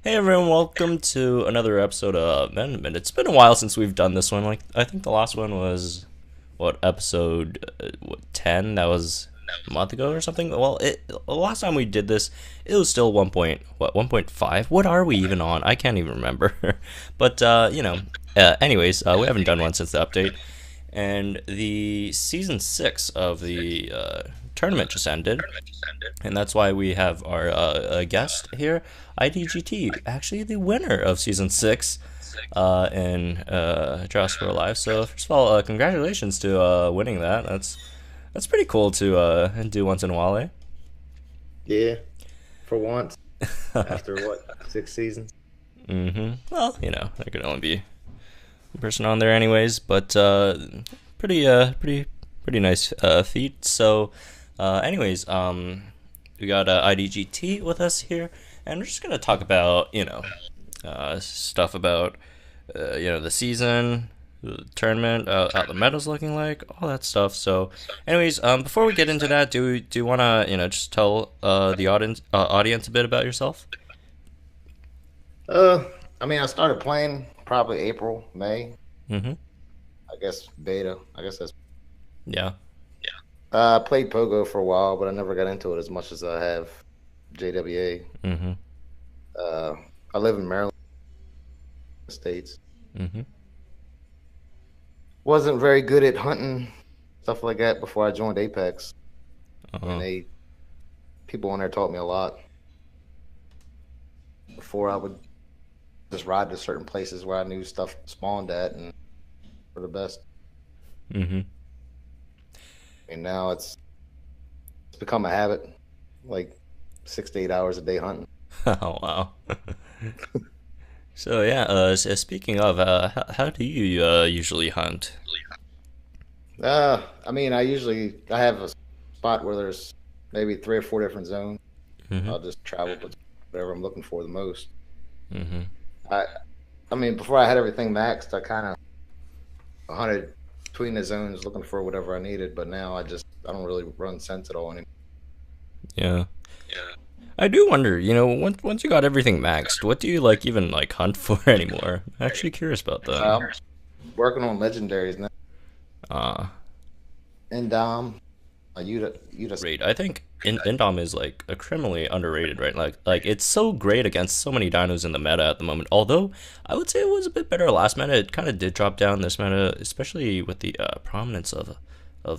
Hey everyone, welcome to another episode of Metaminute. It's been a while since we've done this one. Like I think the last one was episode 10? That was a month ago or something. Well, the last time we did this, it was still 1.5. What are we even on? I can't even remember. But anyways, we haven't done one since the update. And the season 6 of the tournament just ended, and that's why we have our guest here, IDGT, actually the winner of season 6 in Jurassic World Alive. So first of all, congratulations to winning that. That's pretty cool to do once in a while, eh? Yeah, for once. After what, 6 seasons? Well, there could only be one person on there anyways, but pretty nice feat. So anyways, we got IDGT with us here, and we're just gonna talk about stuff about the season, the tournament, how the meta's looking like, all that stuff. So, anyways, before we get into that, do you wanna just tell the audience a bit about yourself? I started playing probably April, May. Mm-hmm. I guess beta. I guess that's. Yeah. I played Pogo for a while, but I never got into it as much as I have JWA. Mm-hmm. I live in Maryland, States. Mm-hmm. Wasn't very good at hunting stuff like that before I joined Apex, and people on there taught me a lot. Before I would just ride to certain places where I knew stuff spawned at, and for the best. Mm-hmm. And now it's become a habit, like 6 to 8 hours a day hunting. Oh wow. So yeah, speaking of, how do you usually hunt? I have a spot where there's maybe 3 or 4 different zones. Mm-hmm. I'll just travel with whatever I'm looking for the most. Mm-hmm. Before I had everything maxed, I kind of hunted between the zones looking for whatever I needed, but now I don't really run sense at all anymore. Yeah. I do wonder, once you got everything maxed, what do you even hunt for anymore? I'm actually curious about that. I'm working on legendaries now. Indom, Uda. Great. I think Indom is a criminally underrated, right? Like it's so great against so many dinos in the meta at the moment. Although I would say it was a bit better last meta. It kind of did drop down this meta, especially with the prominence of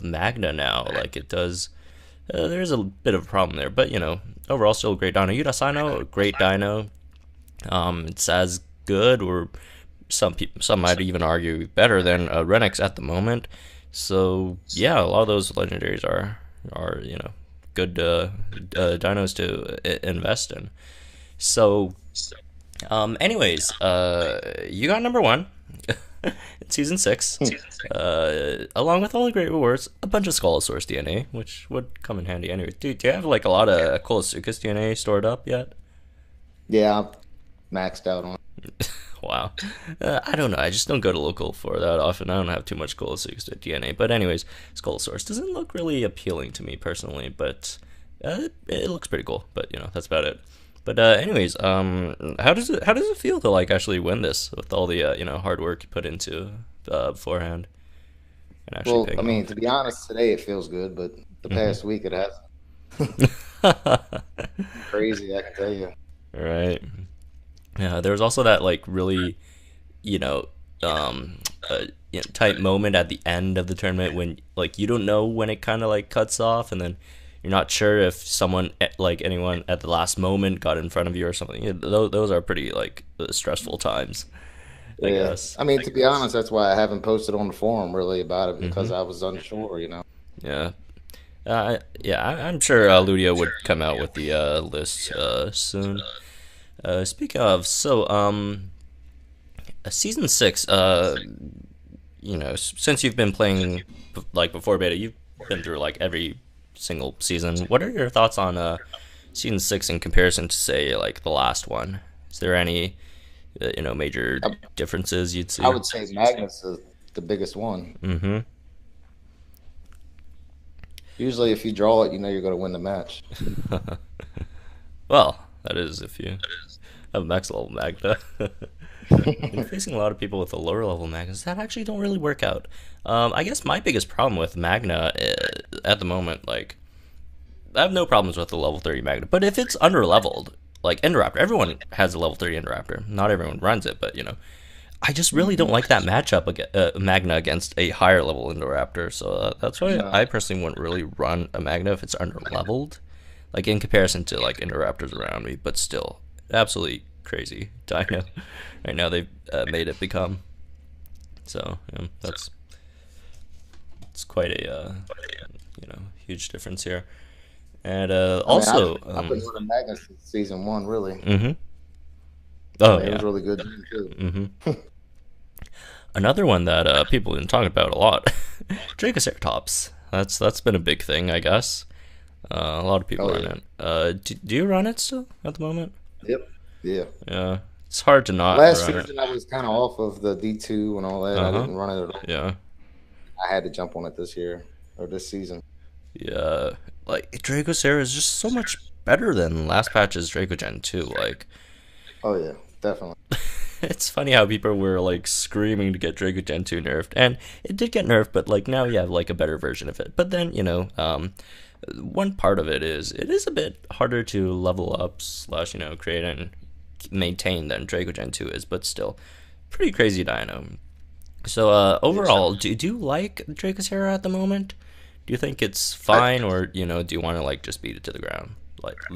Magna now. Like it does. There's a bit of a problem there, but overall still a great dino. Udasino, a great dino. It's as good, or some might even argue better than Renix at the moment. So yeah, a lot of those legendaries are good dinos to invest in. So anyways, you got number one in season 6, along with all the great rewards, a bunch of Scolosaurus DNA, which would come in handy anyway. Do you have a lot of Colosuchus DNA stored up yet? Yeah, I'm maxed out on it. Wow. I don't know. I just don't go to local for that often. I don't have too much Colosuchus DNA. But anyways, Scolosaurus doesn't look really appealing to me personally, but it looks pretty cool. But that's about it. But anyways, how does it feel to actually win this with all the hard work you put into beforehand and actually Well, to be honest, today it feels good, but the past week it has crazy. I can tell you. Right. Yeah. There was also that really, you know, tight moment at the end of the tournament when you don't know when it kind of cuts off, and then you're not sure if someone anyone at the last moment got in front of you or something. Those are pretty stressful times, I guess. To be honest, that's why I haven't posted on the forum really about it, because I was unsure. Yeah. I'm sure Ludia would come out with the list soon. Speaking of, so season 6, since you've been playing before beta, you've been through every single season. What are your thoughts on season 6 in comparison to say the last one? Is there any major differences you'd see? I would say Magnus is the biggest one. Mm-hmm. Usually, if you draw it, you're going to win the match. Well, that is if you a max level Magna. And facing a lot of people with the lower level Magnas that actually don't really work out. I guess my biggest problem with Magna at the moment, like, I have no problems with the level 30 Magna, but if it's under leveled, like Indoraptor, everyone has a level 30 Indoraptor. Not everyone runs it, but I just really don't like that matchup Magna against a higher level Indoraptor. So that's why I personally wouldn't really run a Magna if it's under leveled, like in comparison to like Indoraptors around me. But still, absolutely crazy Dino. Right now they've made it become. So that's it's quite a huge difference here. And also, I've been running Magna since season 1, really. Mm-hmm. Oh, it was really good too. Mm-hmm. Another one that people have been talking about a lot, Dracoceratops. That's been a big thing, I guess. A lot of people run it. Do you run it still at the moment? Yep. Yeah. Yeah. It's hard to not. Last run season, I was kind of off of the D2 and all that. I didn't run it at all. Yeah. I had to jump on it this year or this season. Yeah, like Dracocera is just so much better than last patch's Dracogen 2. Like, oh yeah, definitely. It's funny how people were like screaming to get Dracogen 2 nerfed, and it did get nerfed, but like now you have like a better version of it. But then one part of it is a bit harder to level up / create and maintain than Dracogen 2 is, but still pretty crazy dino. So overall, do you like Dracocera at the moment? Do you think it's fine, or do you want to like just beat it to the ground, like I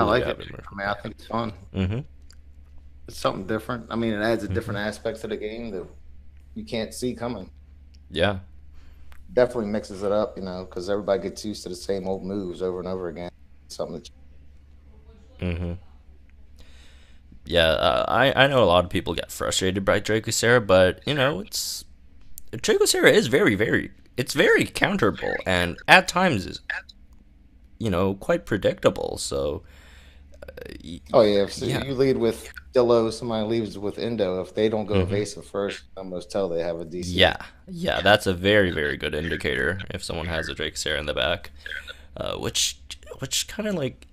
like it. I mean, I think it's fun. Mm-hmm. It's something different. I mean, it adds a different aspects to the game that you can't see coming. Yeah, definitely mixes it up, because everybody gets used to the same old moves over and over again. Something that. Mm-hmm. Yeah, I know a lot of people get frustrated by Dracocera, but Dracocera is it's very counterable, and at times is quite predictable. So you lead with Dillo, somebody leaves with Indo. If they don't go evasive first, I almost tell they have a DC. Yeah, that's a very, very good indicator if someone has a Dracocera in the back, which kind of like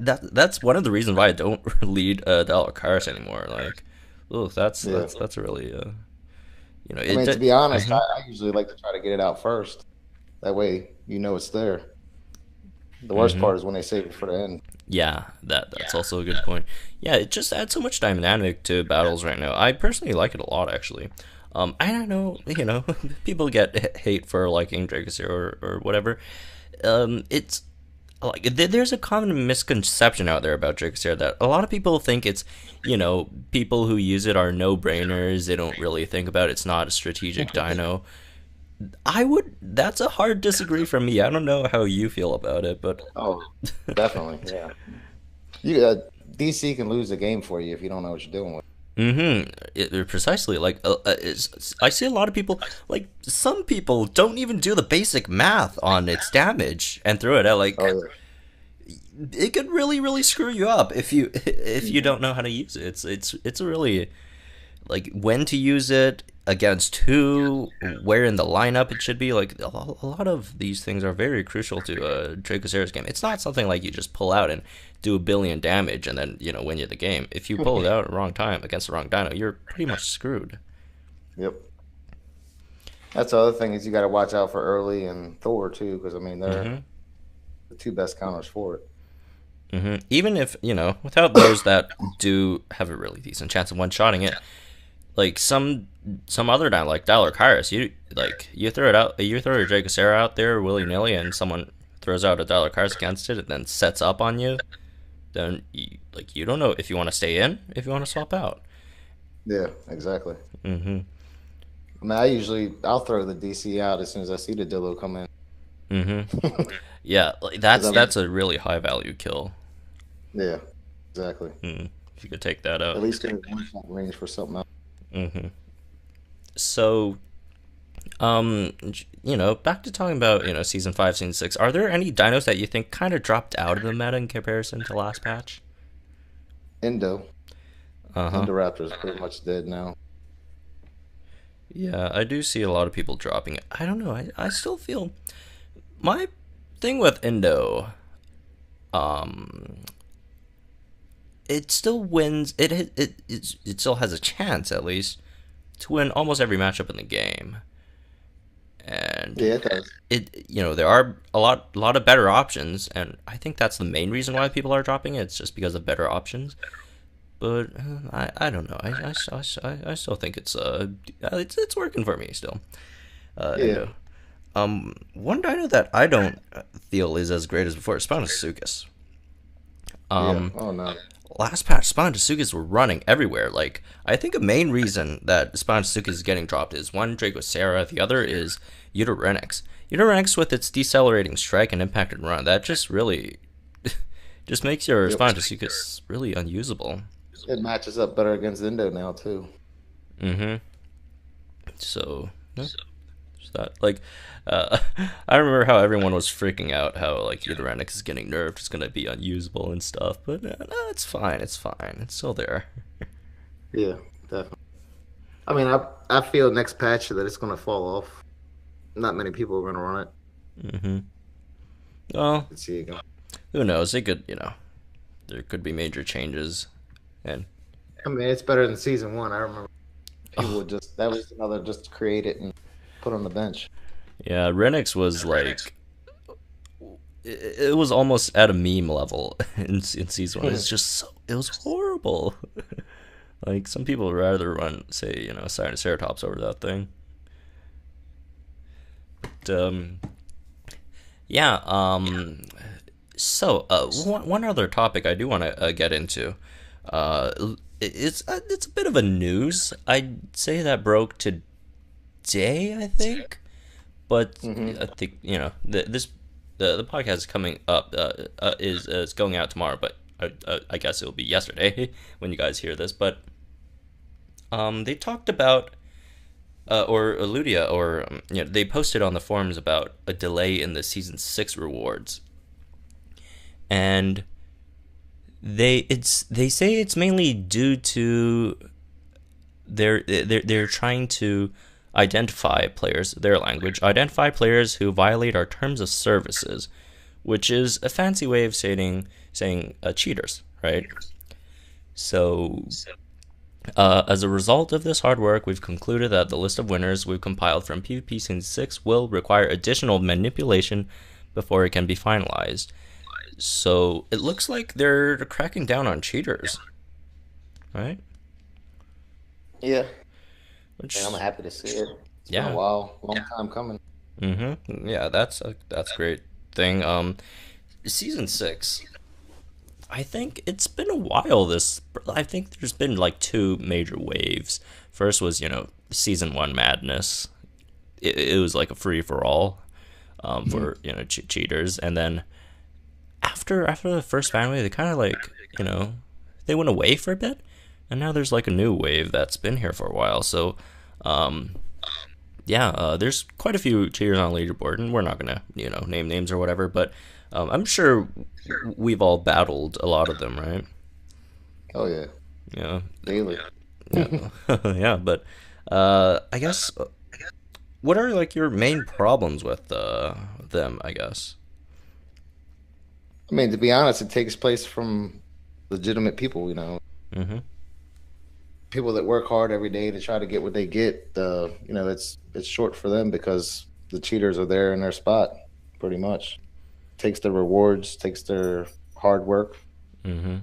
that's one of the reasons why I don't lead Dalacaris anymore. Like, that's a really to be honest, I usually like to try to get it out first. That way, it's there. The worst part is when they save it for the end. Yeah, that's also a good point. Yeah, it just adds so much dynamic to battles right now. I personally like it a lot, actually. I don't know, people get hate for liking Dracocera or whatever. It's like there's a common misconception out there about Dracocera that a lot of people think it's, people who use it are no-brainers. They don't really think about it. It's not a strategic dino. That's a hard disagree from me. I don't know how you feel about it, but definitely, yeah. DC can lose the game for you if you don't know what you're doing with. Precisely. Like, I see a lot of people, like, some people don't even do the basic math on its damage and throw it out. Like, it could really, really screw you up if you don't know how to use it. It's a really, like, when to use it, against who, where in the lineup it should be. Like, a lot of these things are very crucial to Dracocera's game. It's not something like you just pull out and do 1 billion damage and then win you the game. If you pull it out at the wrong time against the wrong dino, you're pretty much screwed. Yep. That's the other thing is you got to watch out for Early and Thor too, because I mean they're the 2 best counters for it. Even if without those that do have a really decent chance of one-shotting it, like some other dino like Dalacaris, you throw it out, you throw your Dracocera out there willy-nilly and someone throws out a Dalacaris against it and then sets up on you, then you don't know if you want to stay in, if you want to swap out. Yeah, exactly. I mean, I'll throw the DC out as soon as I see the Dillo come in. Yeah, like that's a really high value kill. Yeah, exactly. If you could take that out, at least get one shot range for something else. So, back to talking about, Season 5, Season 6, are there any dinos that you think kind of dropped out of the meta in comparison to last patch? Indo. Indoraptor is pretty much dead now. Yeah, I do see a lot of people dropping it. I don't know, I still feel... My thing with Indo... it still wins. It still has a chance, at least, to win almost every matchup in the game. And Yeah, it does. there are a lot of better options, and I think that's the main reason why people are dropping it. It's just because of better options. But I don't know. I still think it's working for me still. Yeah, One dino that I don't feel is as great as before is Spinosuchus. yeah. Oh no. Last patch, Spinosuchus were running everywhere. Like, I think a main reason that Spinosuchus is getting dropped is one, Dracoceratops, the other is Utarenix. Utarenix with its decelerating strike and impacted run, that just really just makes your Yep. Spinosuchus really unusable. It matches up better against Indo now too. Mm-hmm. So, yeah, there's that. Like, uh, I remember how everyone was freaking out how, like, Utarenix is getting nerfed, it's gonna be unusable and stuff, but no, it's fine, it's still there. Yeah, definitely. I mean, I feel next patch that it's gonna fall off. Not many people are gonna run it. Mm-hmm. Well, Let's see again. who knows? It could, there could be major changes, and I mean, it's better than season one. I remember people oh, would just that was another just create it and put on the bench. yeah, Renix was like it was almost at a meme level in season one. It's just it was horrible. Like, some people would rather run, say, Triceratops over that thing. But, yeah. So, one other topic I do want to get into. It's a bit of a news. I'd say that broke today, I think. But Hmm. I think the podcast is coming up is going out tomorrow, but I guess it'll be yesterday when you guys hear this. But they talked about or Ludia or they posted on the forums about a delay in the season 6 rewards, and they say it's mainly due to they're trying to identify players, their language, identify players who violate our terms of services, which is a fancy way of saying cheaters, right? So, as a result of this hard work, we've concluded that the list of winners we've compiled from PvP Season 6 will require additional manipulation before it can be finalized. So, it looks like they're cracking down on cheaters, right? Yeah, Which, and I'm happy to see it. It's been a yeah. while, long time coming. Yeah, that's a great thing. Season 6, I think it's been a while. I think there's been like two major waves. First was, season 1 madness. It was like a free for all for cheaters, and then after the first fan wave, they kind of like they went away for a bit, and now there's like a new wave that's been here for a while. So, yeah, there's quite a few cheaters on leaderboard, and we're not gonna name names or whatever, but I'm sure we've all battled a lot of them, right? Oh yeah, Yeah, daily. yeah, yeah. But I guess what are like your main problems with them? I guess. I mean, to be honest, it takes place from legitimate people. Mm-hmm. People that work hard every day to try to get what they get. It's short for them because the cheaters are there in their spot, pretty much. Takes their rewards, takes their hard work. Mm-hmm.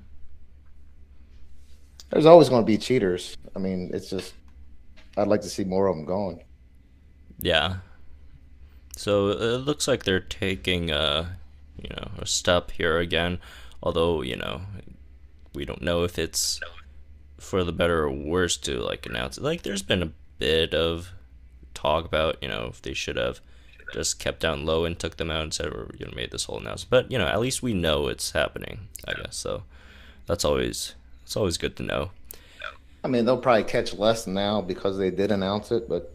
There's always going to be cheaters. I mean, it's just I'd like to see more of them going. Yeah. So it looks like they're taking a step here again, although we don't know if it's for the better or worse to like announce it. Like, there's been a bit of talk about if they should have just kept down low and took them out and said we're made this whole announcement. But at least we know it's happening, I guess. So that's always good to know. I mean, they'll probably catch less now because they did announce it, but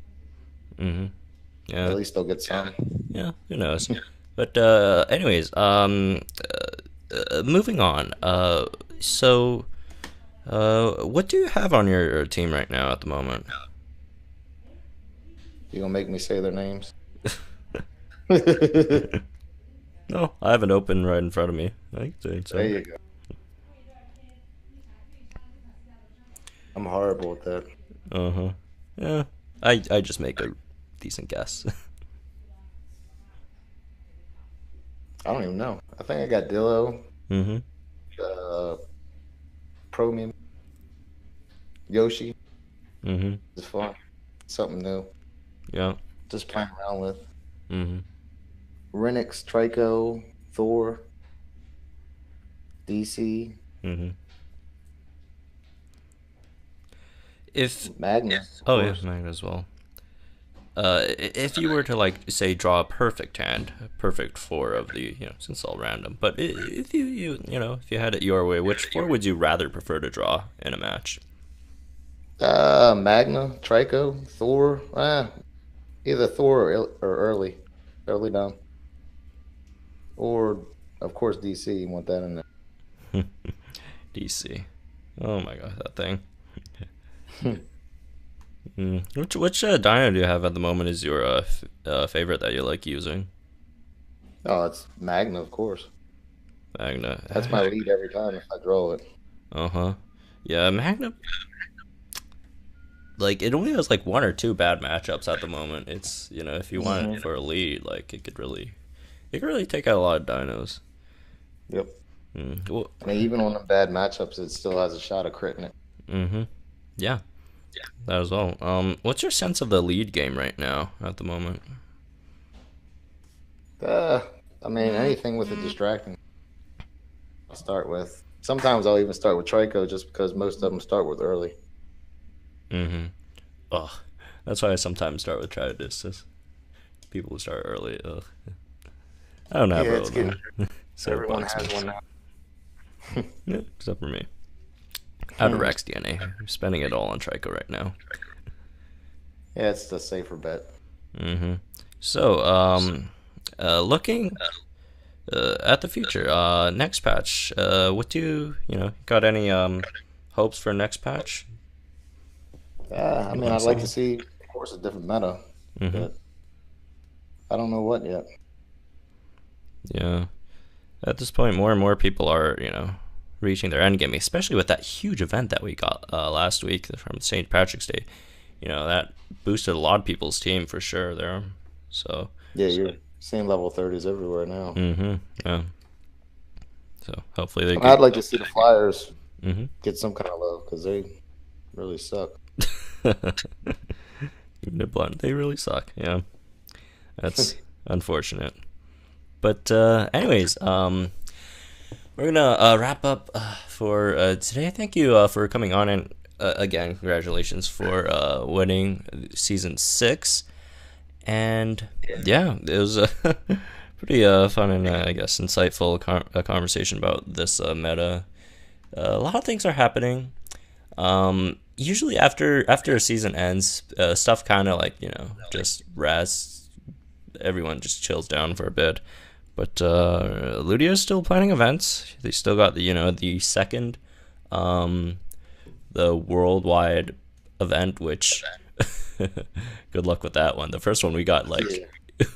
Mm-hmm. Yeah. at least they'll get some. Yeah, who knows? But anyways, moving on. So what do you have on your team right now at the moment? You gonna make me say their names? No, I have it open right in front of me. I can say it, so. There you go. I'm horrible with that. Uh-huh. Yeah. I just make a decent guess. I don't even know. I think I got Dillo, Mm-hmm. uh, Pro Yoshi. Mm-hmm. It's fun. Something new. Yeah. Just playing around with. Mm-hmm. Renix, Trico, Thor, DC, Mm-hmm. If Magnus, of Oh yeah, course. mine as well. If you were to like say draw a perfect hand, a perfect four of the since it's all random, but if if you had it your way, which four would you rather prefer to draw in a match? Magna, Trico, Thor. Either Thor or early down, or of course DC. You want that in DC. Oh my god, that thing. there. Which dino do you have at the moment is your favorite that you like using? Oh, it's Magna, of course. Magna. That's my lead every time if I draw it. Uh-huh. Yeah, Magna, like it only has like one or two bad matchups at the moment. It's if you want it Hmm. for a lead, like it could really take out a lot of dinos. Yep. Well, I mean, even on the bad matchups, it still has a shot of critting it. mm-hmm. Yeah, that as well. What's your sense of the lead game right now at the moment? Uh, I mean, anything with a distracting, I'll start with. Sometimes I'll even start with Trico just because most of them start with early. Mm-hmm. Oh, that's why I sometimes start with Tridiscus. People who start early. Ugh. I don't have Yeah, road it's getting. though. So it Everyone bugs me. has one now. Yeah, except for me. Out of Rex DNA. I'm spending it all on Trico right now. Yeah, it's the safer bet. Mm-hmm. So, looking at the future, next patch. What do got any hopes for next patch? Yeah, I You mean, want I'd to like to see? see, of course, a different meta, Mm-hmm. but I don't know what yet. Yeah. At this point, more and more people are reaching their end game, especially with that huge event that we got last week from St. Patrick's Day. That boosted a lot of people's team for sure there. So, Yeah, you're seeing level 30s everywhere now. mm-hmm. Yeah. So hopefully they I mean, get. I'd like to see the Flyers Mm-hmm. get some kind of love because they really suck. Even it blunt, they really suck. Yeah, that's unfortunate. But anyways, we're gonna wrap up for today. Thank you for coming on, and again, congratulations for winning season 6. And yeah, it was a pretty fun and I guess insightful conversation about this meta. A lot of things are happening. Usually after a season ends, stuff kind of like just rests. Everyone just chills down for a bit. But Ludio's still planning events. They still got the second, the worldwide event, which good luck with that one. The first one we got Yeah.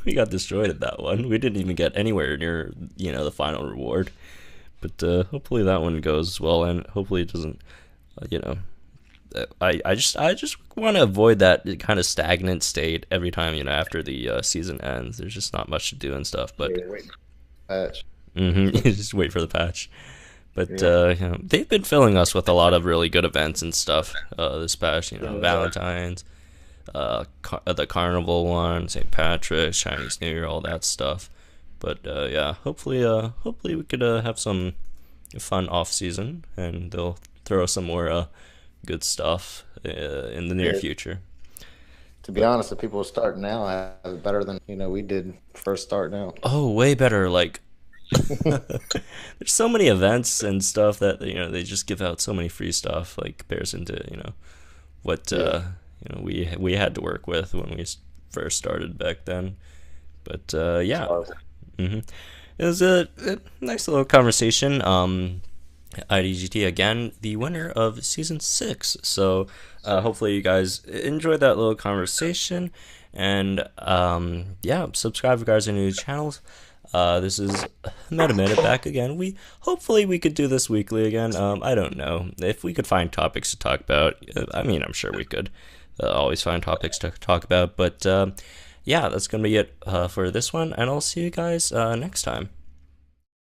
we got destroyed at that one. We didn't even get anywhere near the final reward. But hopefully that one goes well, and hopefully it doesn't. I just want to avoid that kind of stagnant state every time after the season ends. There's just not much to do and stuff. But Yeah, wait. Patch. just wait for the patch. But Yeah. they've been filling us with a lot of really good events and stuff. This patch, Yeah. Valentine's, the Carnival one, St. Patrick's, Chinese New Year, all that stuff. But yeah, hopefully we could have some fun off season, and they'll throw some more good stuff in the near Yeah. future. To be honest, the people starting now have it better than we did first starting out. Oh, way better! Like there's so many events and stuff that they just give out so many free stuff, like comparison to what Yeah. we had to work with when we first started back then. But It's yeah. horrible. hmm It was a nice little conversation. IDGT again, the winner of season 6. So hopefully you guys enjoyed that little conversation, and yeah, subscribe if you guys are new to channels. This is Metaminute back again. Hopefully we could do this weekly again. I don't know if we could find topics to talk about. I mean, I'm sure we could always find topics to talk about. But yeah, that's gonna be it for this one, and I'll see you guys next time.